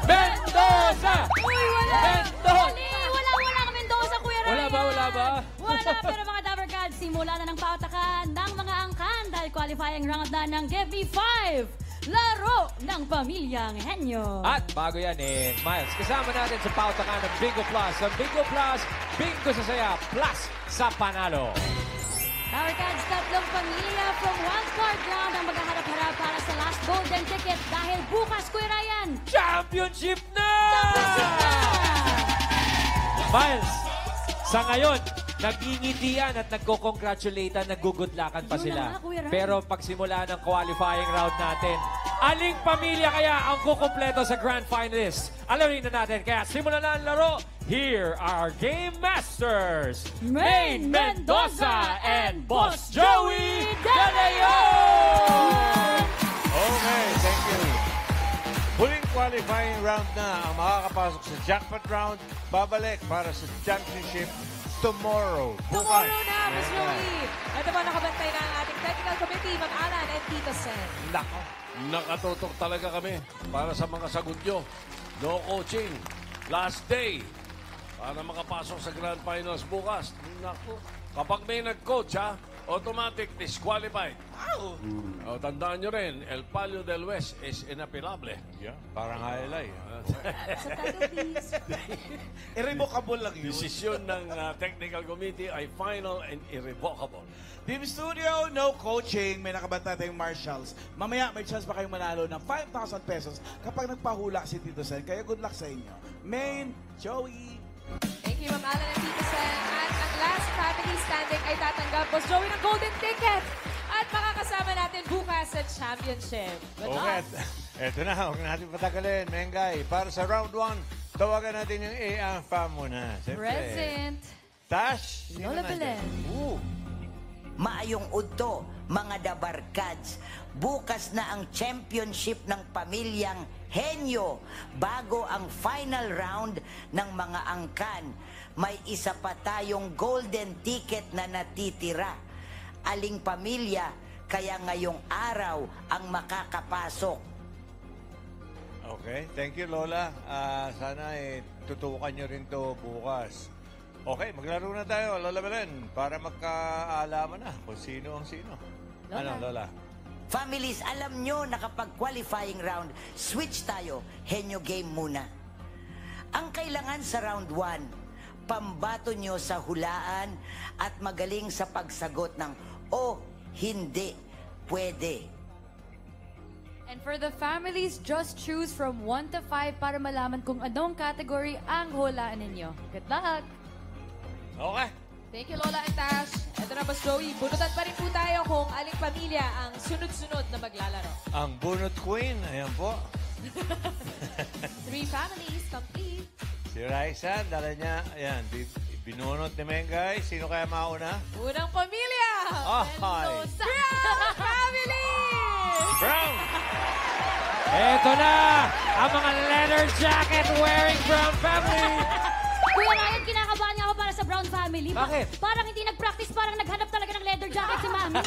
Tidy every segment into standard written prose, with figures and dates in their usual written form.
Mendoza! Uy, wala! Mendoza! Wala kang Mendoza, Kuya Ryan! Wala ba? Wala, pero mga Dabber Gods, simula na ng pautakan ng mga angkan dahil qualifying round na ng Give Me 5. Laro ng Pamilyang Henyo. At bago yan Miles, kasama natin sa pautakan ng Bingo Plus. Ang Bingo Plus, Bingo sa saya, plus sa panalo. Dabber Gods, tatlong pamilya from wildcard round ang maghaharap-harap para sa last golden ticket dahil bukas, Kuya Ryan, Championship na! Championship na! Miles, sa ngayon, nagingitian at nagko-congratulatean, nagugudlakan pa Yun sila. na nga, Kuya Ryan. Pero pagsimula ng qualifying round natin, aling pamilya kaya ang kukumpleto sa grand finalists? Alamin na natin, kaya simulan na ang laro. Here are our Game Masters, Maine Mendoza and Boss Joey De Leon! Okay, thank you. Huling qualifying round na ang makakapasok sa jackpot round. Babalik para sa championship tomorrow. Tomorrow na, Miss Joey. Ito ba nakabantay na ang ating technical committee, Ma'am Alan and Tito Sen. Nako, nakatutok talaga kami para sa mga sagot nyo. No coaching. Last day para makapasok sa Grand Finals bukas. Nako, kapag may nag-coach ha, automatic disqualified. O, tandaan nyo rin, El Palio del West is inapelable. Yeah, parang highlight. Sa tayo, please. Irrevocable lang yun. Desisyon ng technical committee ay final and irrevocable. Team Studio, no coaching. May nakabanta tayong marshals. Mamaya may chance pa kayong manalo ng 5,000 pesos kapag nagpahula si Tito Sen. Kaya good luck sa inyo. Maine, Joey. Thank you, Ma'am Alan and Tito Sen. At ang last family standing ay tatanggap, Boss Joey, ng golden ticket. At makakasama natin bukas sa championship. Good Okay, luck. eto na. Huwag natin patagalin, Mengay. Para sa round 1, tawagan natin yung A-Anfa muna. Siyempre. Present. Tash. sino Lola nandyan? Belen. Maayong udto, mga dabarkads. Bukas na ang championship ng Pamilyang Henyo. Bago ang final round ng mga angkan, may isa pa tayong golden ticket na natitira. Aling pamilya, kaya ngayong araw ang makakapasok. Okay, thank you, Lola. Sana tutukan nyo rin to bukas. Okay, maglaro na tayo, Lola Belen, para magkaalaman na kung sino ang sino. Lola. Ano, Lola? Families, alam nyo na kapag qualifying round, switch tayo, Henyo game muna. Ang kailangan sa round 1, pambato nyo sa hulaan at magaling sa pagsagot ng o hindi pwede. And for the families, just choose from 1 to 5 para malaman kung anong category ang hulaan ninyo. Good luck! Okay. Thank you, Lola and Tash. Ito na, Boss Joey. Bunutan pa rin po tayo kung aling pamilya ang sunod-sunod na maglalaro. Ang Bunot Queen, ayan po. 3 families complete. Si Raisa, dala niya, ayan, binunot ni Mengay. Sino kaya mauna? Unang pamilya! Ay. Mendoza Brown Family! Brown! Eto na, ang mga leather jacket wearing Brown family. Kuya Ryan, kinakabahan niya ako para sa Brown family. Bakit? Parang hindi nag-practice, parang naghanap talaga ng leather jacket si Mami.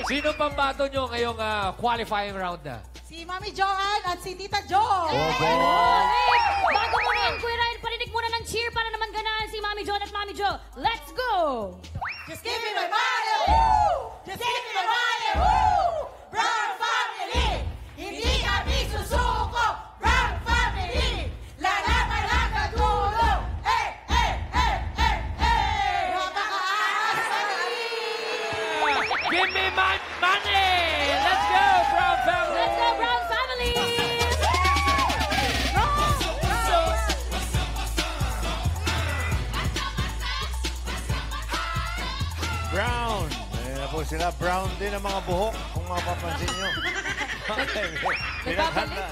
Sino pambato nyo ngayong qualifying round na? Si Mami Joanne at si Tita Jo. Bago mo rin, Kuya Ryan, parinig muna ng cheer para naman ganahan si Mami Jo at Mami Jo. Let's go! Just give me my money, woo! Just give me my money, woo! Brown family! Hindi kami susuko! Brown family! Lalaban hanggang dulo! Eh, eh, eh, eh, eh! Napakaangas kami! Give me my money! Let's go, Brown family! Let's go, Brown family! Brown! Ayan na po sila. Brown din ang mga buhok, kung mapapansin nyo. Okay, pinaghanda.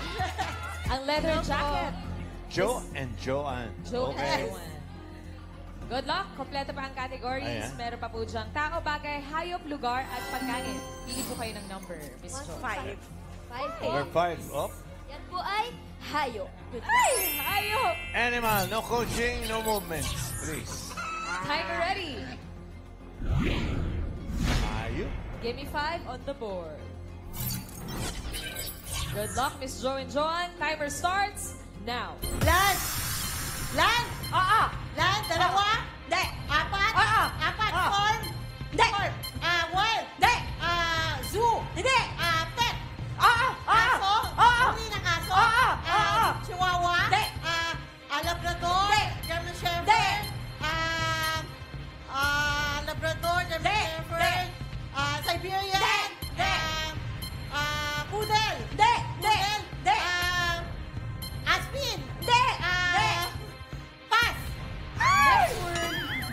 Ang leather jacket. Joe and Joanne. Joe Okay. and Joanne. Good luck. Kompleto pa ang categories. Ayan. Meron pa po dyan tao, bagay, hayop, lugar, at pagkain. Pili po kayo ng number, Miss Jo. 5. Number 5. Oh. Yan po ay hayop. Ay! Hayop! Animal, no coaching, no movements. Please. Timer ready. Ayun. Give me 5 on the board. Good luck, Miss Jo and John. Timer starts now. Land! Land! Oo! Land, dalawa? Hindi. Apat? Oo! Apat. Farm? Hindi. Wild? Hindi. Zoo? Hindi. Pet? Oo! Aso? Oo! Huli ng aso? Oo! Chihuahua? Hindi. Labrador? Hindi. German Shepherd? Labrador? German Shepherd? Siberian? Hindi. Poodle? Hindi. Hindi. Aspin? Hindi. Pass. Next word.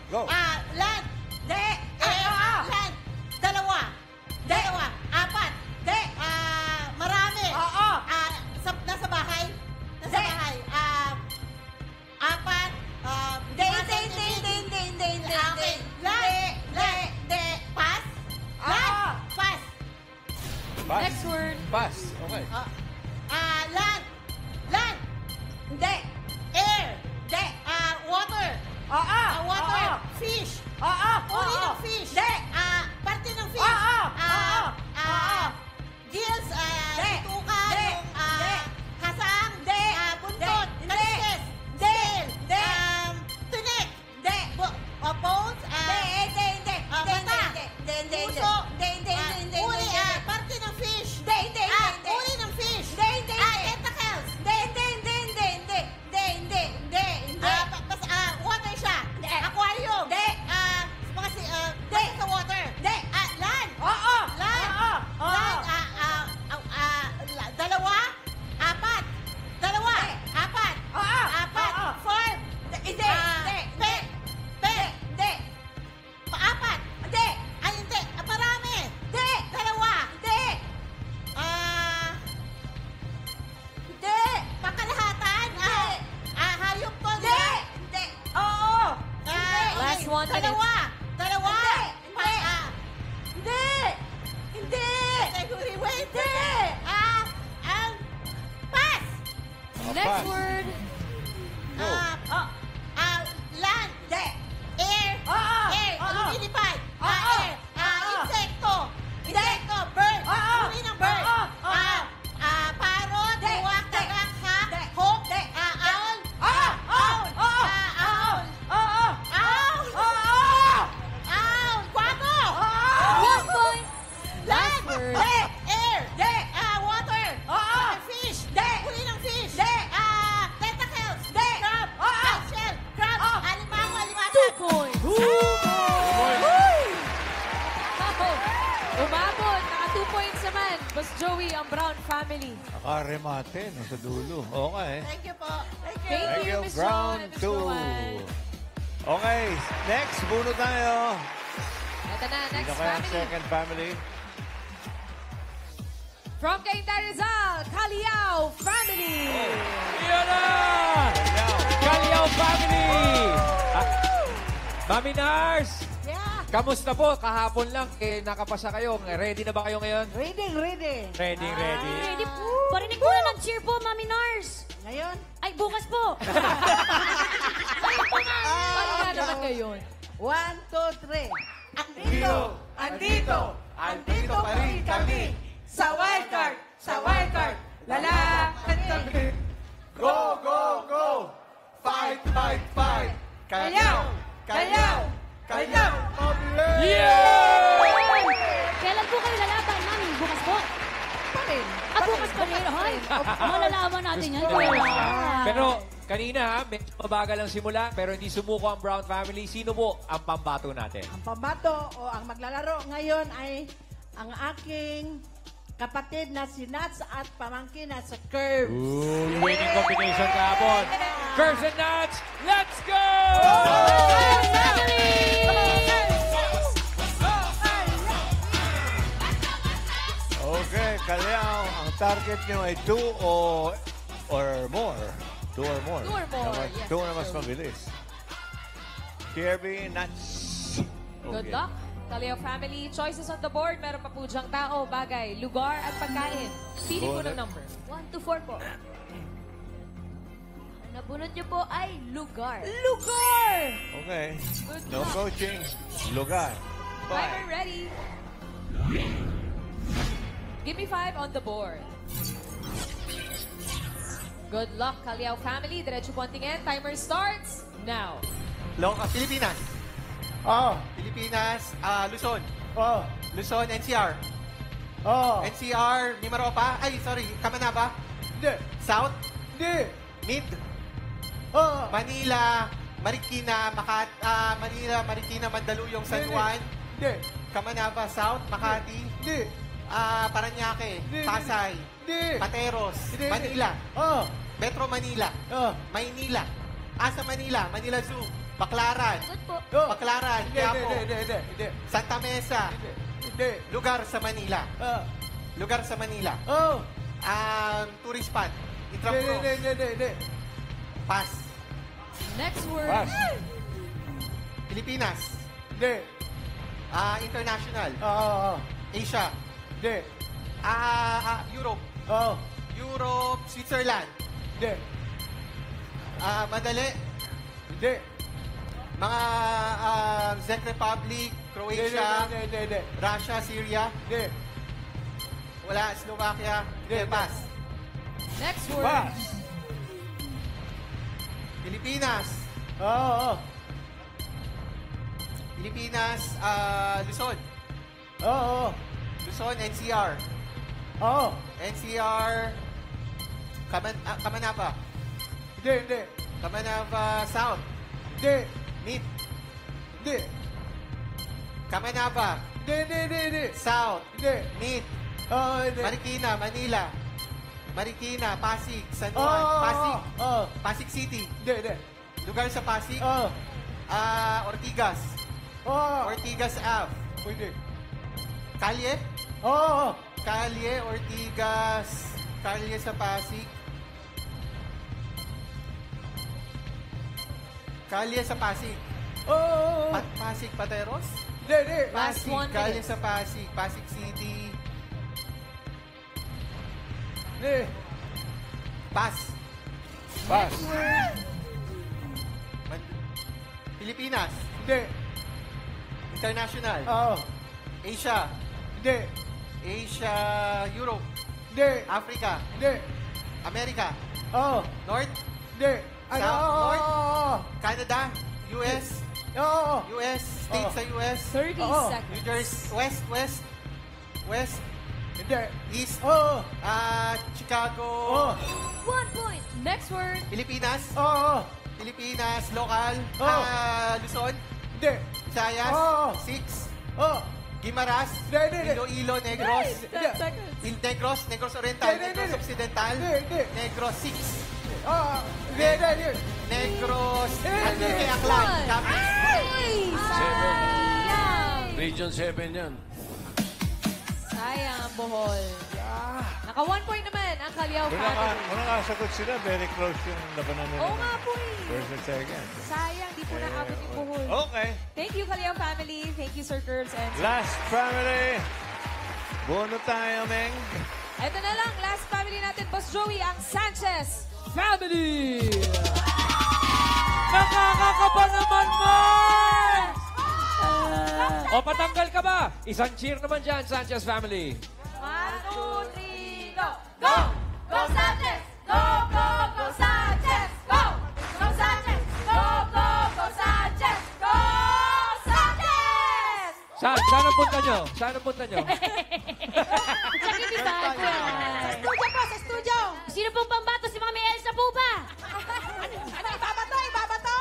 Go. Land. Hindi. Land. Dalawa. Dalawa. Apat. Hindi. Marami. Oo. Nasa bahay. Nasa bahay. Apat. Hindi. Land. Pass. Land. Pass. Pass. Next word. Pass. Okay. Land. Land. Hindi. Air. Hindi. Water. Water. Fish. Uri ng fish. Hindi. Parte ng fish. Gills. Tukan. Kasang. Buntot. Kaliskis. Tail. Tunik. Bones. Mata. Puso. Uri. Parte ng fish. Uri ng fish. Tentacles. Water siya. Aquarium. Mga sa water. Land. Land. Dalawa. Apat. Farm. Pet. Apat. Hindi. Marami. Dalawa. Pakalahatan. Hayop ko. Last 1 minute. Dalawa. Wait. Pass. Next Pass. word. Go. Land. Air. Lumilipad. Air. Insekto. Bird. Uri ng bird. Parrot. Duwak. Tarangka. Hawk. Owl. Quago. 1 point. Land. word. Air. Water. Fish. Uri ng fish. Tentacles. Crab. Shell. Crab. Alimango. 2 points. Umabot. Naka 2 points naman. Boss Joey, ang Brown family. Nakaremate, nasa dulo. Okay. Thank you po. Thank Thank you, Miss Brown Joan, Miss 2. Joanne. Okay, next, bunot tayo. Ito na, Sino next kaya ang family. second family? From Cainta Rizal, Caliao family. Yan na! Caliao family! Mami Nars! Yeah. Kamusta po? Kahapon lang, nakapasa kayo. Ready na ba kayo ngayon? Ready. Ready. Ready po. Parinig ko na nag-cheer po, Mami Nars. Ngayon? Ay, bukas po. Paano nga naman ngayon? 1, 2, 3. Andito pa rin kami. Sa wildcard. Lalakad kami. Go! Fight! Kayaw! Kailan po kayo lalaban, Mami? Bukas po. Bukas pa rin. Ay, malalaman natin yan. Pero kanina ha, medyo mabagal ang simula, pero hindi sumuko ang Brown family. Sino po ang pambato natin? Ang pambato o ang maglalaro ngayon ay ang aking kapatid na si Nats at pamangkin na sa Curves. Winning combination kahapon. Curves and Nuts, let's go! Okay, Kaliao, ang target nyo ay 2 or more. 2 or more. 2 or more, yes. 2 na mas mabilis. Kirby, Nuts. Good luck. Caliao family, choices on the board. Meron pa po dyang tao, bagay, lugar at pagkain. Pili po ng number. 1 to 4 po. Ang nabunot niyo po ay lugar. Okay. Good No luck. coaching. Lugar. Timer ready. Give me 5 on the board. Good luck, Calao family. Diretso po ang tingin. Timer starts now. Pilipinas. Oh. Pilipinas, Luzon. Oh. Luzon, NCR. Oh. NCR, Mimaropa. Ay, sorry, Kamanaba. Hindi. South, Hindi. Mid, Oh. Manila, Marikina, Manila, Marikina, Mandaluyong, San Juan. Hindi. Kamanaba, South, Makati. Hindi. Paranaque, Hindi. Pasay, Hindi. Pateros, Hindi. Manila, Oh. Metro Manila, Oh. Maynila, sa Manila, Manila Zoo, Baclaran, Good po. Oh. Baclaran, Hindi. Quiapo, Hindi. Santa Mesa, Hindi. lugar sa Manila, Oh. lugar sa Manila, Oh. tourist spot, Hindi. Intramuros, Hindi. Pass, Next word. Pass. Pilipinas, Hindi. international, Oh. Asia, Hindi. Europe, Oh. Europe, Switzerland, Hindi. madali, Hindi. mga Czech Republic, Croatia, Hindi. Russia, Syria, Hindi. wala, Slovakia, Hindi. pass. Next word. Pass. Pilipinas, Oo. Pilipinas, Luzon, Oo. Luzon, NCR, Oo. NCR, Kamanaba, Hindi. Kamanaba South, Hindi. Mid, Hindi. Kamanaba, Hindi. South, Hindi. Mid, Oo, hindi. Marikina, Manila, Marikina, Pasig, San Oo. Juan, Oo. Pasig City, Hindi. lugar sa Pasig, Oo. Ortigas, Oo. Ortigas Ave, Pwede. Kalye, Oo. Kalye, Ortigas, Kalye sa Pasig, Kalye sa Pasig, Oo. Pasig, Pateros, Hindi. Last Pasig, 1 Kalye minute. sa Pasig, Pasig City, Hindi. Pass, Pass. Pilipinas, Hindi. International, Oo. Asia, Hindi. Asia, Europe, Hindi. Africa, Hindi. America, Oo. North, Hindi. Ano? South, North. Oo. Canada, US, Oo. US, States sa US, 30 Oo. seconds. New Jersey, West, Hindi. East, Oo. Chicago, Oo. 1 point. Next word. Pilipinas, Oo. Pilipinas, local, Oh. Luzon, Hindi. Visayas, Oh. 6, Oo. Gimaras, Hindi. Iloilo, Negros, 10 seconds. Negros Oriental, Hindi. Negros Occidental, Hindi. Negros 6, Oo. Hindi. Negros, Hindi. Aklan, One. Capiz, 7. Region 7 yan. Sayang ang Bohol. Naka 1 point naman ang Calao Kung family. nakasagot sila, very close yung labanan nila. Oo nga po eh. First and second. Sayang, di po naabot yung Bohol. Okay. Thank you, Calao family. Thank you, Sir Curbs. And Last family. Buono tayo, Meng. ito na lang, last family natin, Boss Joey, ang Sanchez family. Nakakakaba naman, Mars! O, patanggal ka ba? Isang cheer naman dyan, Sanchez family. 1, 2, 3, go! Go! Go Sanchez! Go, go, go Sanchez! Go! Go Sanchez! Go, go, go Sanchez! Go Sanchez! Saan? Saan ang punta nyo? Saan ang punta nyo? Sa TV5. Studio po, sa studio! Sino pong pambato? Si Mami Elsa po ba? Ano, ibabato? Ibabato?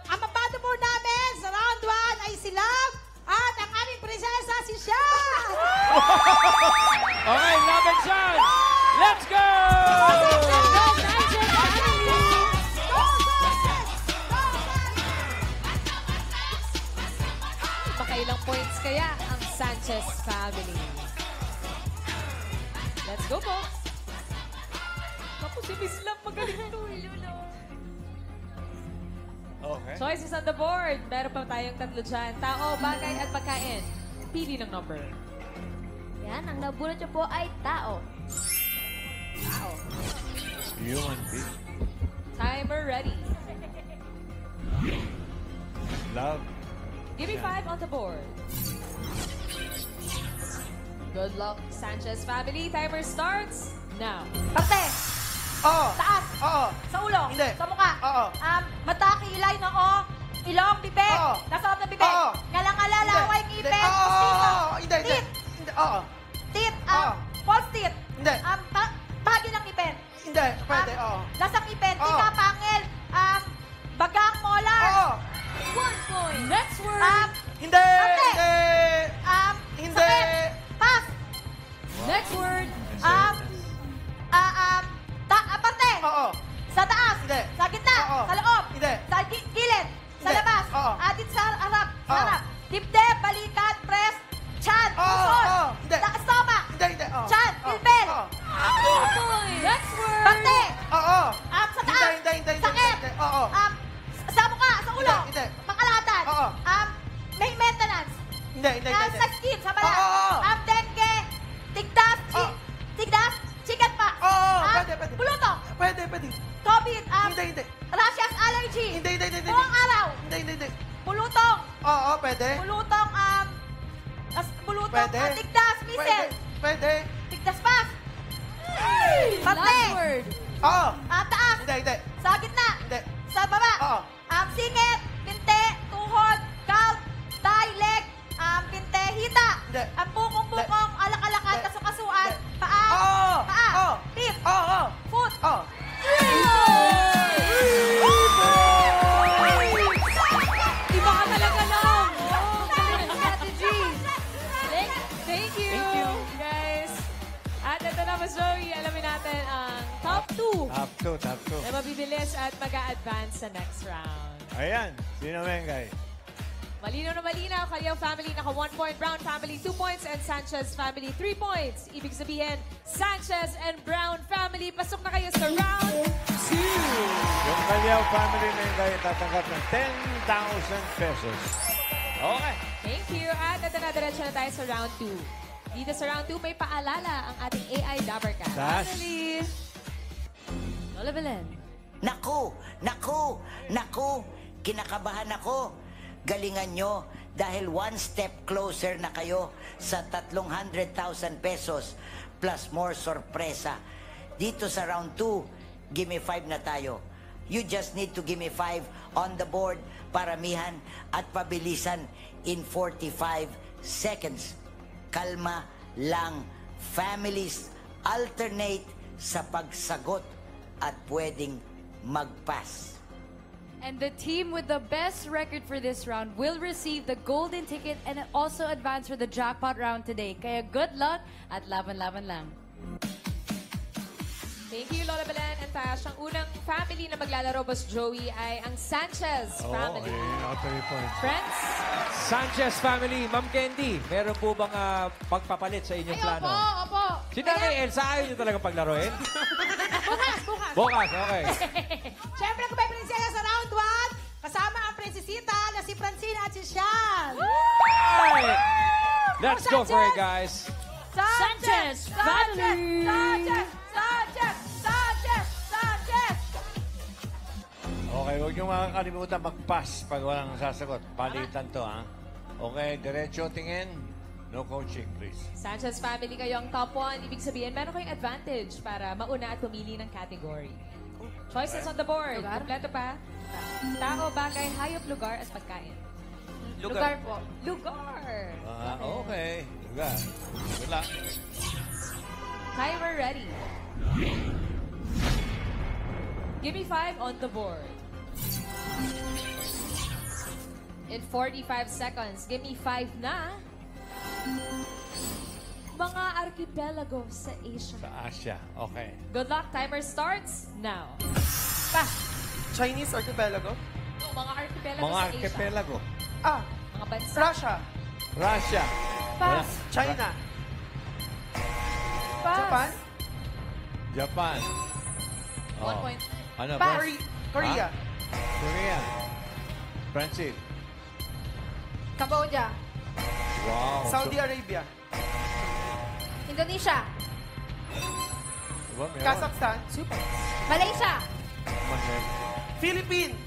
Ang pambato po namin sa round 1 ay si Love at ang aming prinsesa si Sha! Okay, laban dyan! Let's go! Makailang points kaya ang Sanchez family. Let's go po. Tapos si Miss Love magaling to. Okay. Choices on the board. Meron pa tayong tatlo dyan. Tao, bagay at pagkain. Pili ng number. Yan, ang nabunot niyo po ay tao. Tao. Human being. Timer ready. Love. Give me 5 on the board. Good luck, Sanchez family. Timer starts now. Parte. Oo. Taas. Oo. Sa ulo. Hindi. Sa mukha. Oo. Mata, kilay, noo. Ilong, bibig. Oo. Nasa loob ng bibig. Oo. Ngalangala, laway, ngipin. Oo. Pustiso. Hindi. Teeth. Hindi. Oo. Teeth. Oo. False teeth. Hindi. Bahagi ng ngipin. Hindi. Pwede. Oo. Lasang ngipin. Oo. Tika, pangil. Bagang, molar. Oo. 1 point. Next word. Hindi. Ate. Hindi. Hindi. Sakit. Pass. Next word. Aparte. Oo. Sa taas. Hindi. Sa gitna. Oo. Sa loob. Hindi. Sa gilid. Sa Hindi. labas. Oo. Dito sa harap. Sa Oo. harap. Dibdib, balikat, press, chan, Oo. pusod. Oo. Hindi. Stomach. Hindi. Oo. Chan, Oo. pilpil. Oo. 2 points. Next word. Parte. Oo. Sa taas. Hindi. Sakit. Hindi. Oo. Sa mukha. Sa ulo. Hindi. Pangkalahatan. Oo. May maintenance. Hindi. Sa skin. Sa balat. Oo. Dengue. Tigdas. Oo. Tigdas. Chicken pox. Oo. Pwede. Bulutok. Pwede. COVID. Hindi. Rashes allergy. Hindi. Buong araw. Hindi. Pulutong. Oo. Pwede. Pulutong. Pulutong. Pwede. Tigdas. Misel. Pwede. Tigdas pas. Parte. Last word. Oo. Taas. Hindi. Sa gitna. Hindi. Sa baba. Oo. Singit. Pinte. Tuhod. Kalb. Tay. Leg. Pinte. Hita. Hindi. Bukong. Alak-alakan. Hindi. Kasukasuan. Paa. Oo. Paa. Oo. Feet. Oo. Foot. Oo. Iba ka talaga lang. Strategy. Thank you, guys. At ito na, Mas Joey, alamin natin ang top 2 Top 2. na mabibilis at mag-a-advance sa next round. Ayan, sino Mengay? Malinaw na malinaw, Calio family naka 1 point, Brown family 2 points, and Sanchez family 3 points. Ibig sabihin, Sanchez and Brown family, pasok na kayo sa round 2. Yung Calio family Mengay tatanggap ng 10,000 pesos. Okay. Thank you. At ito na, diretso na tayo sa round 2. Dito sa round 2, may paalala ang ating AI Dabarcast. Finally. Lola Belen. Naku! Kinakabahan ako. Galingan nyo dahil one step closer na kayo sa 300,000 pesos plus more sorpresa. Dito sa round 2, gimme 5 na tayo. You just need to give me 5 on the board, paramihan at pabilisan in 45 seconds. Kalma lang. Families, alternate sa pagsagot at pwedeng mag-pass. And the team with the best record for this round will receive the golden ticket and also advance for the jackpot round today. Kaya good luck at laban-laban lang. Thank you, Lola Belen and Tash. Ang unang family na maglalaro, Boss Joey, ay ang Sanchez family. Naka 3 points. Friends? Sanchez family, Ma'am Candy, meron po bang pagpapalit sa inyong plano? Opo. Si Nanay Elsa, ayaw niyo talagang paglaruin? Bukas. Bukas, okay. Siyempre, kung may prinsesa sa round 1, kasama ang prinsesita na si Francina at si Sean. Alright. Let's go for it, guys. Sanchez family. Sanchez. Okay, huwag niyo makakalimutan mag-pass pag walang sasagot. Palitan to, ha? Okay, diretso tingin. No coaching, please. Sanchez family kayo ang top 1. Ibig sabihin, meron kayong advantage para mauna at pumili ng category. Choices on the board. Kompleto pa. Tao, bagay, hayop, lugar, at pagkain. Lugar po. Lugar. Okay. Lugar. Good luck. Timer ready. Give me 5 on the board. In 45 seconds, give me 5 na mga archipelago sa Asia. Sa Asia. Okay. Good luck. Timer starts now. Chinese archipelago? No, mga archipelago Mga sa Asia. archipelago. Mga bansa. Russia. Russia. Pass. China. Japan. Japan. 1 point. Ano? Pass. Korea. Korea. Francis. Cambodia. Wow. Saudi Arabia. Indonesia. Diba, meron? Kazakhstan. Malaysia. Philippines.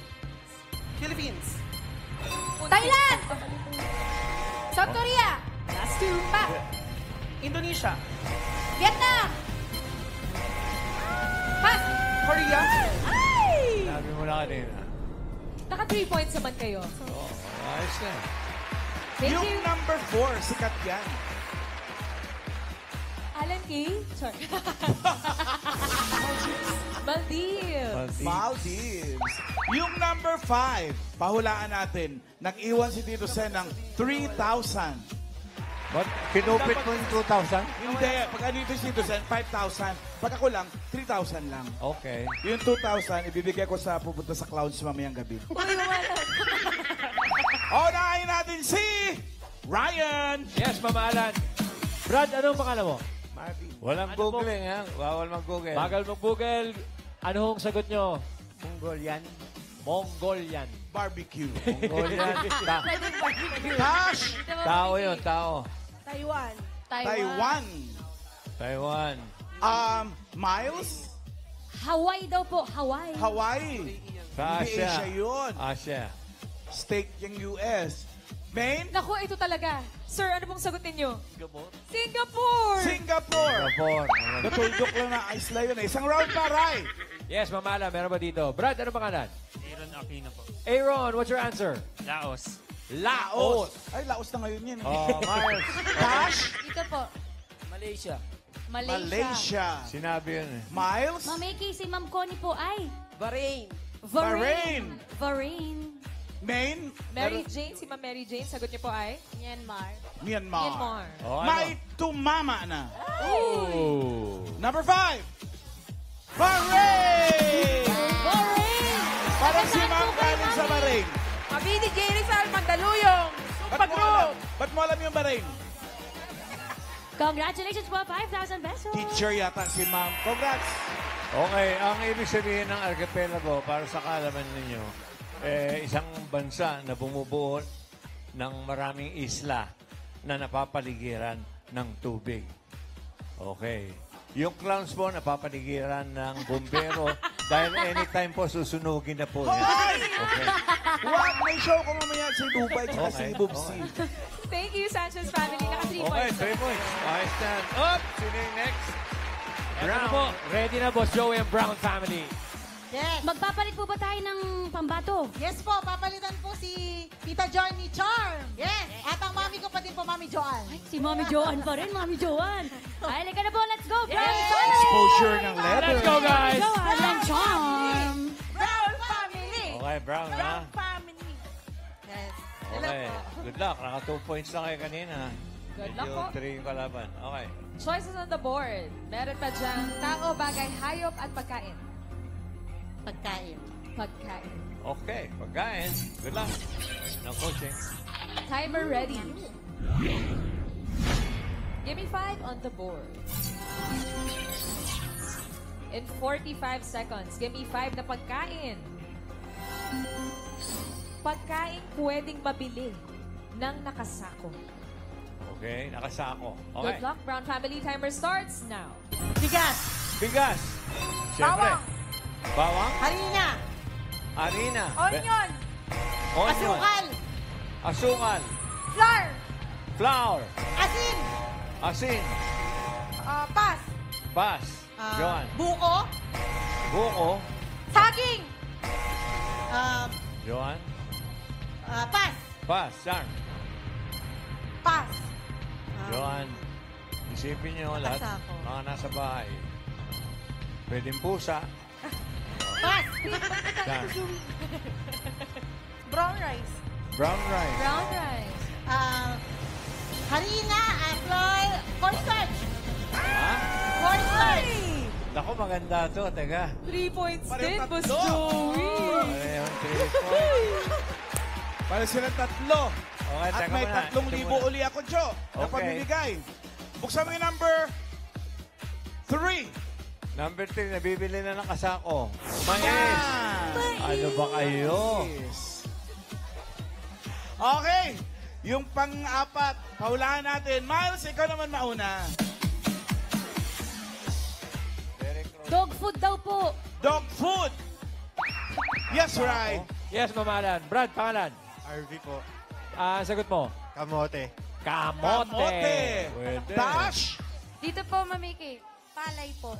Thailand. South Korea. Last 2. Pa. Indonesia. Vietnam. Pass. Korea. Ay! Sabi mo na kanina. Naka 3 points naman kayo. Ayos na. Thank Yung you. number 4, sikat yan. Alan Key. Sorry. Maldives. Maldives. Yung number 5, pahulaan natin. Nag-iwan si Tito Sen ng 3,000. But kinupit mo yung 2,000? Hindi. Pag ano ito si Tito Sen, 5,000. Pag ako lang, 3,000 lang. Okay. Yung 2,000, ibibigay ko sa pupunta sa clouds mamayang gabi. Unahin natin si Ryan. Yes, Mama Alan. Brad, anong pangalan mo? Walang googling, ha? Bawal mag-google. Bagal mag-google. Ano hong sagot nyo? Mongolian. Mongolian. Barbecue. Mongolian. Tash. Tao yun, tao. Taiwan. Taiwan. Taiwan. Miles. Hawaii daw po, Hawaii. Hawaii. Sa Hindi Asia. Asia yun. Asia. Steak yung US. Maine. Naku, ito talaga. Sir, ano pong sagot ninyo? Singapore. Singapore. Singapore. Natuldok lang na isla yun. Isang round pa, Ray. Yes, Mama Alan. Meron ba dito? Brad, ano pangalan? Aaron Aquino po. Aaron, what's your answer? Laos. Laos. Ay, Laos na ngayon yan. Oh, Miles. Tash. Ito po. Malaysia. Malaysia. Sinabi yun eh. Miles. Mamiki, si Ma'am Connie po ay Bahrain. Bahrain. Bahrain. Maine. Mary Jane, si Ma'am Mary Jane, sagot niyo po ay? Myanmar. Myanmar. Myanmar. Oh, May tumama na. Oh. Number 5. Bahrain. Bahrain! Parang si Saan Ma'am po kayo, galing sa Mami? Bahrain. Mabini J. Rizal, Mandaluyong. Ba't mo alam yung Bahrain? Congratulations po, 5,000 pesos. Teacher yata si Ma'am. Congrats. Okay, ang ibig sabihin ng archipelago, para sa kaalaman ninyo, isang bansa na bumubuo ng maraming isla na napapaligiran ng tubig. Okay. Yung clowns po napapaligiran ng bumbero dahil anytime po susunugin na po yan. Hoy! Okay. Wag, may show ko mamaya sa Dubai tsaka si Okay. Bubsy. Thank you, Sanchez family. Naka 3 Okay, points. 3 points. I stand up. Sino yung next? Ano po? Ready na, Boss Joey and Brown family. Yes. Magpapalit po ba tayo ng pambato? Yes po, papalitan po si Tita Joy ni Charm. Yes. At ang mami ko pa din po, Mami Joan. Si Mami Joan pa rin, Mami Joan. Ay, halika na po, let's go, Brown Exposure ng leather. Let's go, guys! Joan and Charm. Brown family. Okay, Brown, ha? Family. Yes. Okay. Good luck. Naka 2 points lang kayo kanina. Good luck po. Medyo 3 yung kalaban. Okay. Choices on the board. Meron pa dyan, tao, bagay, hayop, at pagkain. Pagkain. Pagkain. Okay. Pagkain. Good luck. No coaching. Timer ready. Give me 5 on the board. In 45 seconds, give me 5 na pagkain. Pagkain pwedeng mabili ng nakasako. Okay. Nakasako. Okay. Good luck, Brown family. Timer starts now. Bigas. Bigas. Siyempre. Bawang. Harina. Harina. Onion. Onion. Asukal. Asukal. Flour. Flour. Asin. Asin. Pas. Bas. Joan. Buko. Buko. Saging. Joan. Pas. Bas. Char. Pas. Joan. Isipin nyo lahat Nakasako. mga nasa bahay. Pwedeng pusa. Pas. Char. Brown rice. Brown rice. Brown rice. Harina. Flour. Cornstarch. Ha? Cornstarch. Naku, maganda to. Teka. 3 points din, Pareho Boss tatlo. Joey. Parehong 3 points. Para silang tatlo. Okay, At teka may muna. 3,000 Ito muna. uli ako, Jo, na Okay. pamimigay. Buksan mo yung number 3. Number 3, nabibili na ng kasako. Mais. Ano ba kayo? Okay. Yung pang-apat, paulahan natin. Miles, ikaw naman mauna. Dog food daw po. Dog food. Yes, right. Yes, Mama Alan. Brad, pangalan? RV po. Sagot mo. Kamote. Kamote. Pwede. Dash. Dito po, Mamiki. Palay po.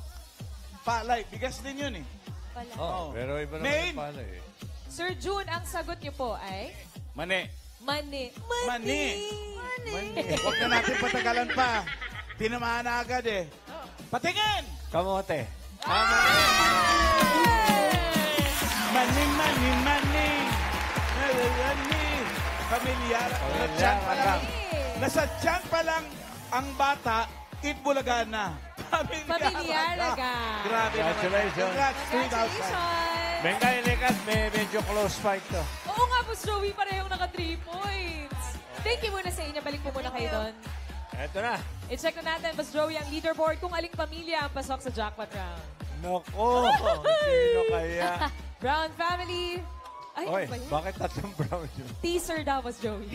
Palay. Bigas din yun eh. Palay. Oh, pero iba Main. naman pala eh. Sir June, ang sagot niyo po ay... Mani. Mani. Mani. Huwag na natin patagalan pa. Tinamaan na agad eh. Patingin! Kamote. Mani, mani, mani. Mani. Pamilyar. Nasa tiyan pa lang ang bata, itbulaga na. Pamilyar agad. Grabe naman. Congratulations. Congrats, 2,000. Congratulations! Benga, ilikat. Medyo close fight to. Oo nga po, Joey, parehong naka 3 points. Thank you muna sa inyo. Balik po muna kayo doon. Eto na. I-check na natin, Boss Joey, ang leaderboard kung aling pamilya ang pasok sa jackpot round. Nako. Sino kaya? Brown family. Ay, Oy, ano ba yun? bakit tatlong brown yun? Teaser daw, Boss Joey.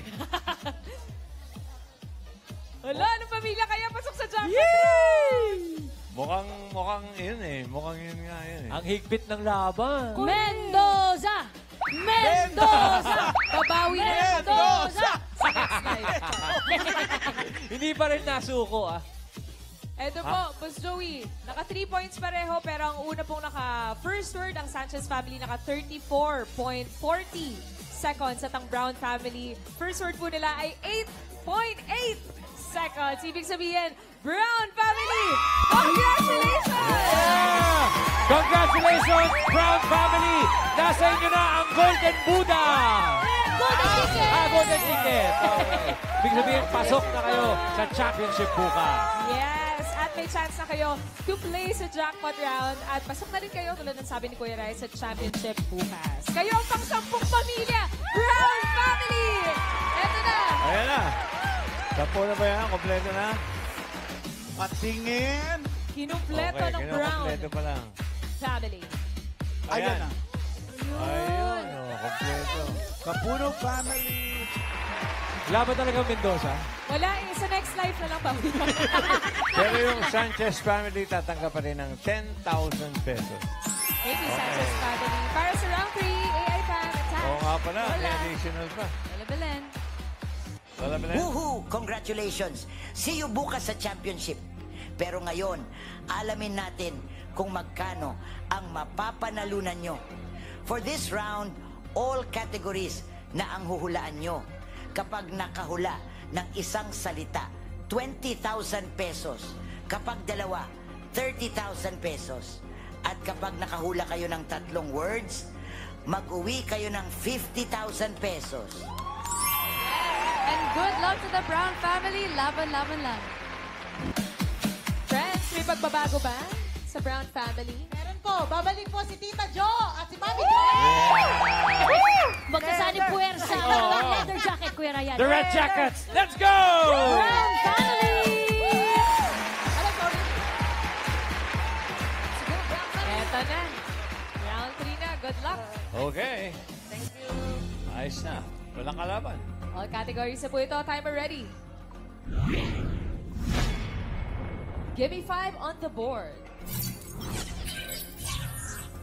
Wala, anong pamilya kaya pasok sa jackpot round? Mukhang yun eh. Mukhang yun nga yun eh. Ang higpit ng laban. Mendoza! Mendoza! Babawi na lang Mendoza! sa next live. Hindi pa rin nasuko ah. Eto po, Boss Joey, naka 3 points pareho, pero ang una pong naka first word, ang Sanchez family naka 34.40 seconds at ang Brown family, first word po nila ay 8.8 seconds. Ibig sabihin, Brown family, congratulations! Yeah! Congratulations, Brown family! Nasa inyo na ang Golden Buddha! Golden ticket! Golden ticket! Okay. Ibig sabihin, pasok na kayo sa championship bukas. Yes, at may chance na kayo to play sa jackpot round at pasok na rin kayo, tulad ng sabi ni Kuya Rai, sa championship bukas. Kayo ang pang-10 pamilya, Brown family! Eto na! Ayan na. Tapo na ba yan? Kompleto na? Patingin. Kinumpleto ng Brown Kompleto pa lang. family. Ayan na. Ayun. Kompleto. Kapuno family. Laban talaga ang Mendoza. Wala, sa next life na lang pamilya. Pero yung Sanchez family tatanggap pa rin ng 10,000 pesos. Thank you, Sanchez family. Para sa round 3, AI fan, attack. Oo nga pala. May Wala. additional pa. Wala, Belen. Wala ba na? Woohoo! Congratulations! See you bukas sa championship. Pero ngayon, alamin natin kung magkano ang mapapanalunan nyo. For this round, all categories na ang huhulaan nyo. Kapag nakahula ng isang salita, 20,000 pesos. Kapag dalawa, 30,000 pesos. At kapag nakahula kayo ng 3 words, mag-uwi kayo ng 50,000 pesos. And good luck to the Brown family. Laban, laban lang. Friends, may pagbabago ba sa Brown family? Meron po. Babalik po si Tita Jo at si Mami Jo. Magkasani puwersa ang leather jacket, Kuya Ryan. The Red Jackets, let's go! Brown family! Eto na. Round 3 na. Good luck. Okay. Thank you. Ayos na. Walang kalaban. All categories na po ito. Timer ready. Give me 5 on the board.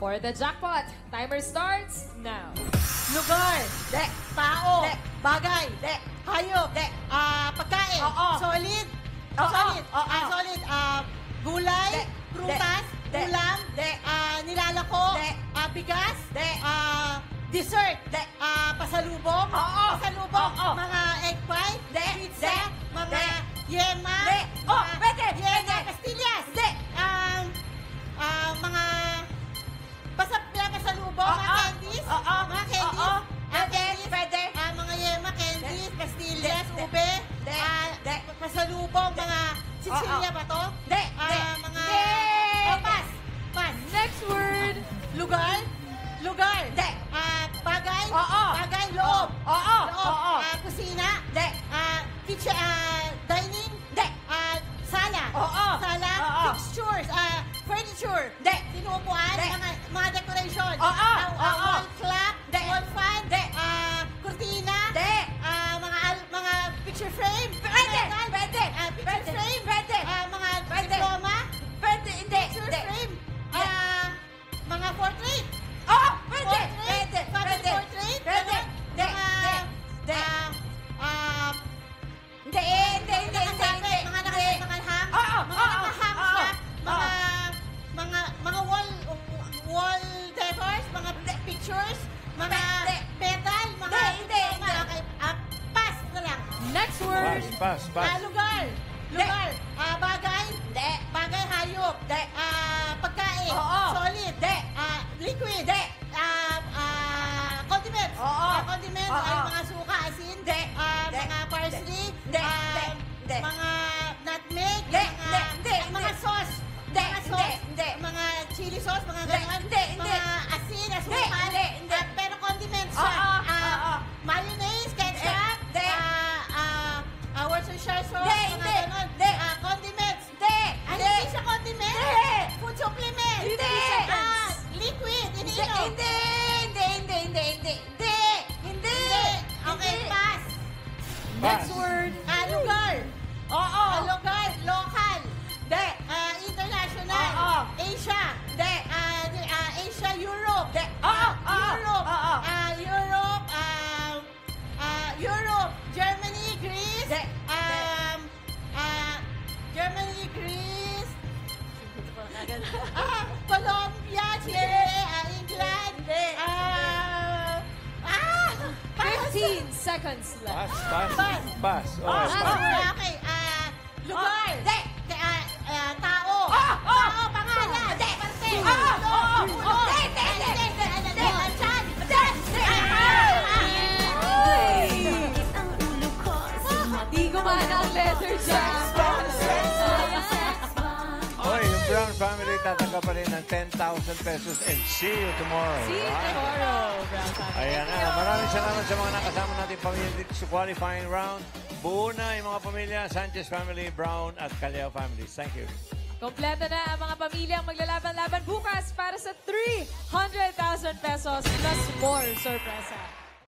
For the jackpot, timer starts now. Lugar. De. Tao. De. Bagay. De. Hayop. De. Pagkain. Oo. Solid. Oo. Solid. Oo. Solid. Gulay. De. Prutas. De. Ulam. De. Nilalako. De. Bigas. De. Dessert. De. Pasalubong. Oo. Pasalubong. Oo. Mga egg pie. De. Pizza. De. Mga De. yema. De. Oh, pwede. Yema. Pwede. Pastillas. De. Mga pasalubong. Mga candies. Oo. Mga candies. Oo. Mga Pwede. candies. Pwede. Mga yema, candies, pastillas, De. ube. De. De. Pasalubong. Mga Sicilia ba to? De. De. Mga... De. Pass. Pass. Next word. Lugar. Lugar. De. Bagay. Oo. Bagay. Loob. Oo. Loob. Oo. Kusina. De. Kitchen. Dining. De. Sala. Oo. Sala. Oo. Fixtures. Furniture. De. Sinuupuan. De. Mga decoration. Oo. Oo. Wall clock. De. Wall fan. De. Kurtina. De. Mga picture frame. Pwede. Pwede. Picture frame. Pwede. Mga Pwede. diploma. Pwede. Hindi. Picture Hindi. frame. Mga portrait. Oo. Pwede. Portrait. Pwede. Family Pwede. portrait. Pwede. Ganon. De. Mga, De. De. ah, Hindi. Next word. Pass. Lugar. Lugar. Bagay. Hindi. Bagay, hayop. Hindi. Pagkain. Oo. Solid. Hindi. Liquid. Hindi. Condiments. Oo. Condiments Oo. ay mga suka, asin. Hindi. Hindi. Mga parsley. Hindi. Hindi. Mga nutmeg. Hindi. Mga- Hindi. Mga sauce. Hindi. Mga Hindi. sauce. Hindi. Mga chili sauce, mga Hindi. ganun. Hindi. Hindi. Mga asin, asukal. Hindi. Hindi. Pero condiments siya. Oo. Oo. Mayonnaise, ketchup. Hindi. Worcestershire sauce. Hindi. Mga Hindi. ganun. Hindi. Condiments. Hindi. Hindi siya condiment. Hindi. Food supplement. Hindi. Liquid. Hindi. Iniinom. Hindi. Okay, pass. Next word. Lugar. Oo. Lugar. Local. Hindi. International. Oo. Asia. Hindi. Asia, Europe. Hindi. Oo. Europe. Oo. Europe. Europe. Germany, Greece. Hindi. Germany, Greece. Colombia, Chile, England. Hindi. 15 seconds left. Pass. Okay. Lugar. Hindi. Tao. Tao, pangalan. Hindi. Parte. Oo. Hindi. Chan. Di gumana ang letter dyan. Oy, yung Brown family tatanggap pa rin ng 10,000 pesos and see you tomorrow. See you tomorrow, Brown family. Ayan na. Maraming salamat sa mga nakasama natin pamilya dito sa qualifying round. Buo na yung mga pamilya, Sanchez family, Brown at Caleo families. Thank you. Kompleto na ang mga pamilyang maglalaban-laban bukas para sa 300,000 pesos plus more sorpresa.